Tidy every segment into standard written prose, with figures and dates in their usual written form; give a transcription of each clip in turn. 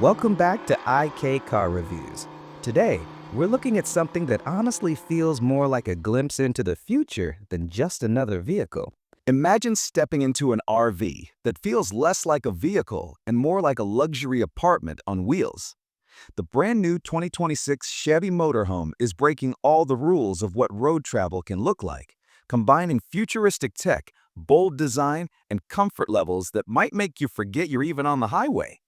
Welcome back to IK Car Reviews. Today, we're looking at something that honestly feels more like a glimpse into the future than just another vehicle. Imagine stepping into an RV that feels less like a vehicle and more like a luxury apartment on wheels. The brand new 2026 Chevy Motorhome is breaking all the rules of what road travel can look like, combining futuristic tech, bold design, and comfort levels that might make you forget you're even on the highway.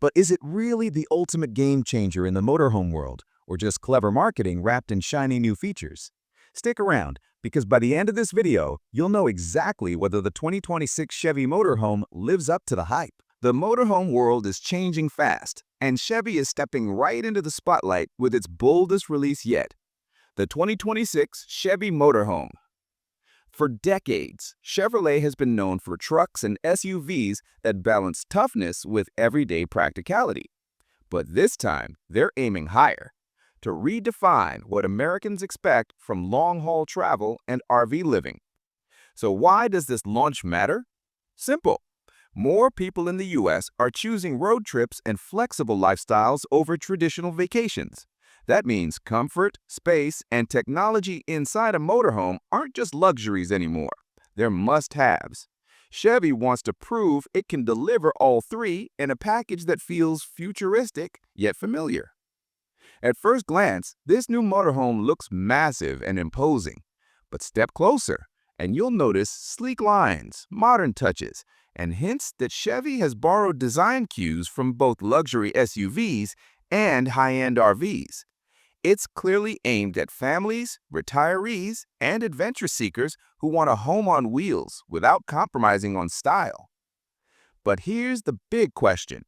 But is it really the ultimate game changer in the motorhome world, or just clever marketing wrapped in shiny new features? Stick around, because by the end of this video, you'll know exactly whether the 2026 Chevy Motorhome lives up to the hype. The motorhome world is changing fast, and Chevy is stepping right into the spotlight with its boldest release yet, the 2026 Chevy Motorhome. For decades, Chevrolet has been known for trucks and SUVs that balance toughness with everyday practicality. But this time, they're aiming higher, to redefine what Americans expect from long-haul travel and RV living. So why does this launch matter? Simple. More people in the US are choosing road trips and flexible lifestyles over traditional vacations. That means comfort, space, and technology inside a motorhome aren't just luxuries anymore. They're must-haves. Chevy wants to prove it can deliver all three in a package that feels futuristic yet familiar. At first glance, this new motorhome looks massive and imposing. But step closer, and you'll notice sleek lines, modern touches, and hints that Chevy has borrowed design cues from both luxury SUVs and high-end RVs. It's clearly aimed at families, retirees, and adventure seekers who want a home on wheels without compromising on style. But here's the big question.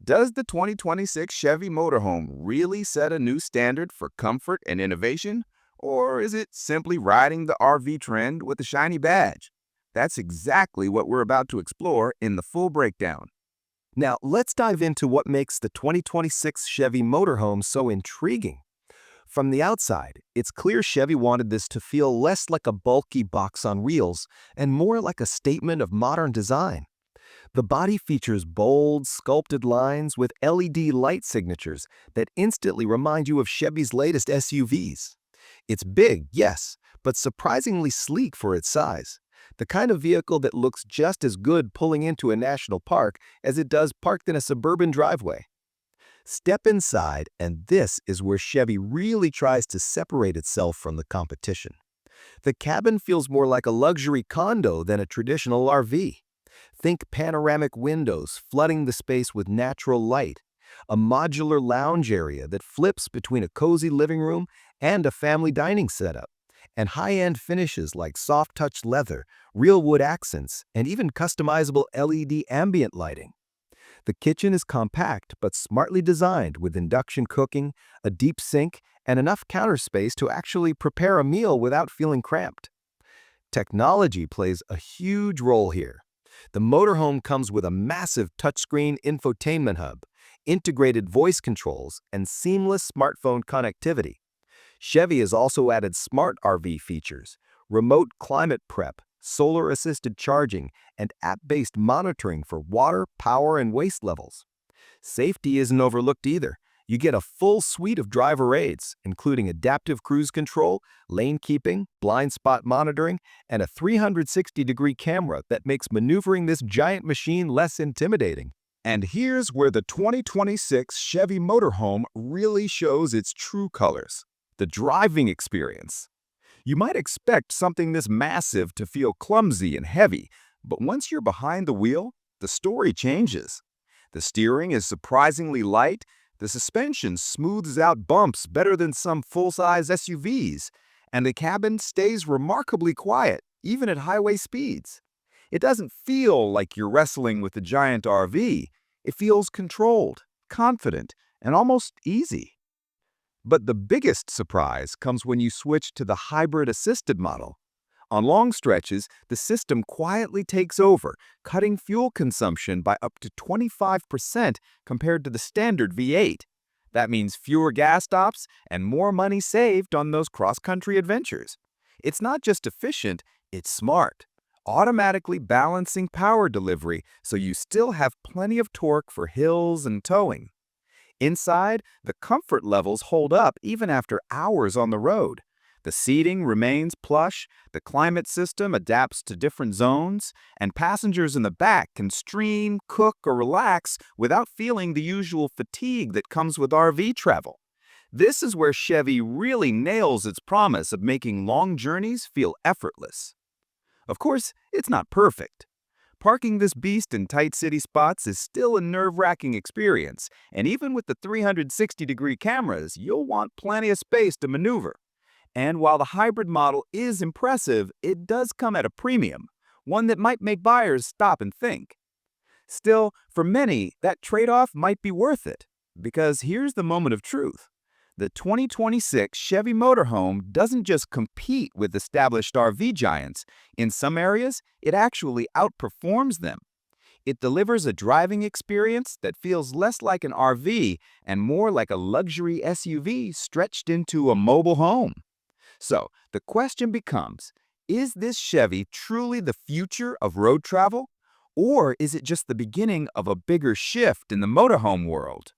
Does the 2026 Chevy Motorhome really set a new standard for comfort and innovation? Or is it simply riding the RV trend with a shiny badge? That's exactly what we're about to explore in the full breakdown. Now, let's dive into what makes the 2026 Chevy Motorhome so intriguing. From the outside, it's clear Chevy wanted this to feel less like a bulky box on wheels and more like a statement of modern design. The body features bold, sculpted lines with LED light signatures that instantly remind you of Chevy's latest SUVs. It's big, yes, but surprisingly sleek for its size. The kind of vehicle that looks just as good pulling into a national park as it does parked in a suburban driveway. Step inside, and this is where Chevy really tries to separate itself from the competition. The cabin feels more like a luxury condo than a traditional RV. Think panoramic windows flooding the space with natural light, a modular lounge area that flips between a cozy living room and a family dining setup, and high-end finishes like soft-touch leather, real wood accents, and even customizable LED ambient lighting. The kitchen is compact but smartly designed with induction cooking, a deep sink, and enough counter space to actually prepare a meal without feeling cramped. Technology plays a huge role here. The motorhome comes with a massive touchscreen infotainment hub, integrated voice controls, and seamless smartphone connectivity. Chevy has also added smart RV features, remote climate prep, solar-assisted charging, and app-based monitoring for water, power, and waste levels. Safety isn't overlooked either. You get a full suite of driver aids, including adaptive cruise control, lane keeping, blind spot monitoring, and a 360-degree camera that makes maneuvering this giant machine less intimidating. And here's where the 2026 Chevy Motorhome really shows its true colors: the driving experience. You might expect something this massive to feel clumsy and heavy, but once you're behind the wheel, the story changes. The steering is surprisingly light, the suspension smooths out bumps better than some full-size SUVs, and the cabin stays remarkably quiet, even at highway speeds. It doesn't feel like you're wrestling with a giant RV. It feels controlled, confident, and almost easy. But the biggest surprise comes when you switch to the hybrid-assisted model. On long stretches, the system quietly takes over, cutting fuel consumption by up to 25% compared to the standard V8. That means fewer gas stops and more money saved on those cross-country adventures. It's not just efficient, it's smart, automatically balancing power delivery so you still have plenty of torque for hills and towing. Inside, the comfort levels hold up even after hours on the road. The seating remains plush, the climate system adapts to different zones, and passengers in the back can stream, cook, or relax without feeling the usual fatigue that comes with RV travel. This is where Chevy really nails its promise of making long journeys feel effortless. Of course, it's not perfect. Parking this beast in tight city spots is still a nerve-wracking experience, and even with the 360-degree cameras, you'll want plenty of space to maneuver. And while the hybrid model is impressive, it does come at a premium, one that might make buyers stop and think. Still, for many, that trade-off might be worth it, because here's the moment of truth. The 2026 Chevy Motorhome doesn't just compete with established RV giants. In some areas, it actually outperforms them. It delivers a driving experience that feels less like an RV and more like a luxury SUV stretched into a mobile home. So, the question becomes, is this Chevy truly the future of road travel? Or is it just the beginning of a bigger shift in the motorhome world?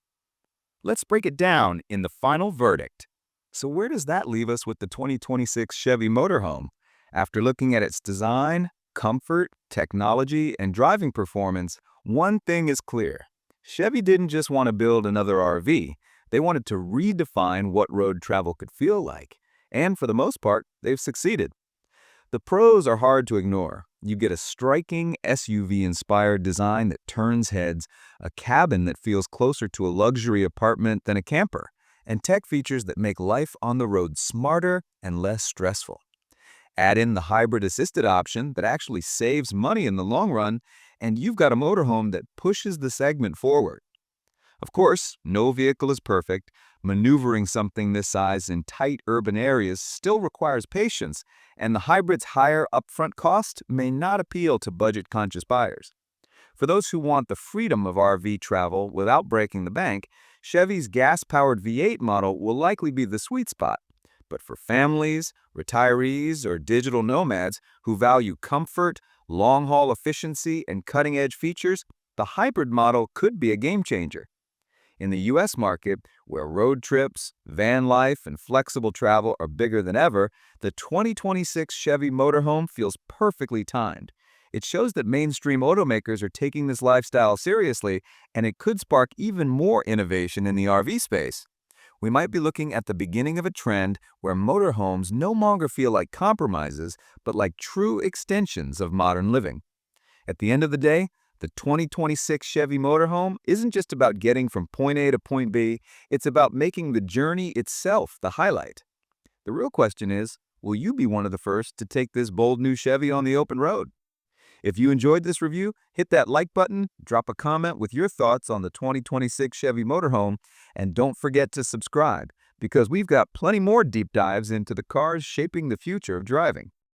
Let's break it down in the final verdict. So where does that leave us with the 2026 Chevy Motorhome? After looking at its design, comfort, technology, and driving performance, one thing is clear. Chevy didn't just want to build another RV. They wanted to redefine what road travel could feel like. And for the most part, they've succeeded. The pros are hard to ignore. You get a striking SUV-inspired design that turns heads, a cabin that feels closer to a luxury apartment than a camper, and tech features that make life on the road smarter and less stressful. Add in the hybrid assisted option that actually saves money in the long run, and you've got a motorhome that pushes the segment forward. Of course, no vehicle is perfect. Maneuvering something this size in tight urban areas still requires patience, and the hybrid's higher upfront cost may not appeal to budget-conscious buyers. For those who want the freedom of RV travel without breaking the bank, Chevy's gas-powered V8 model will likely be the sweet spot. But for families, retirees, or digital nomads who value comfort, long-haul efficiency, and cutting-edge features, the hybrid model could be a game-changer. In the U.S. market, where road trips, van life, and flexible travel are bigger than ever, the 2026 Chevy Motorhome feels perfectly timed. It shows that mainstream automakers are taking this lifestyle seriously, and it could spark even more innovation in the RV space. We might be looking at the beginning of a trend where motorhomes no longer feel like compromises, but like true extensions of modern living. At the end of the day, the 2026 Chevy Motorhome isn't just about getting from point A to point B, it's about making the journey itself the highlight. The real question is, will you be one of the first to take this bold new Chevy on the open road? If you enjoyed this review, hit that like button, drop a comment with your thoughts on the 2026 Chevy Motorhome, and don't forget to subscribe, because we've got plenty more deep dives into the cars shaping the future of driving.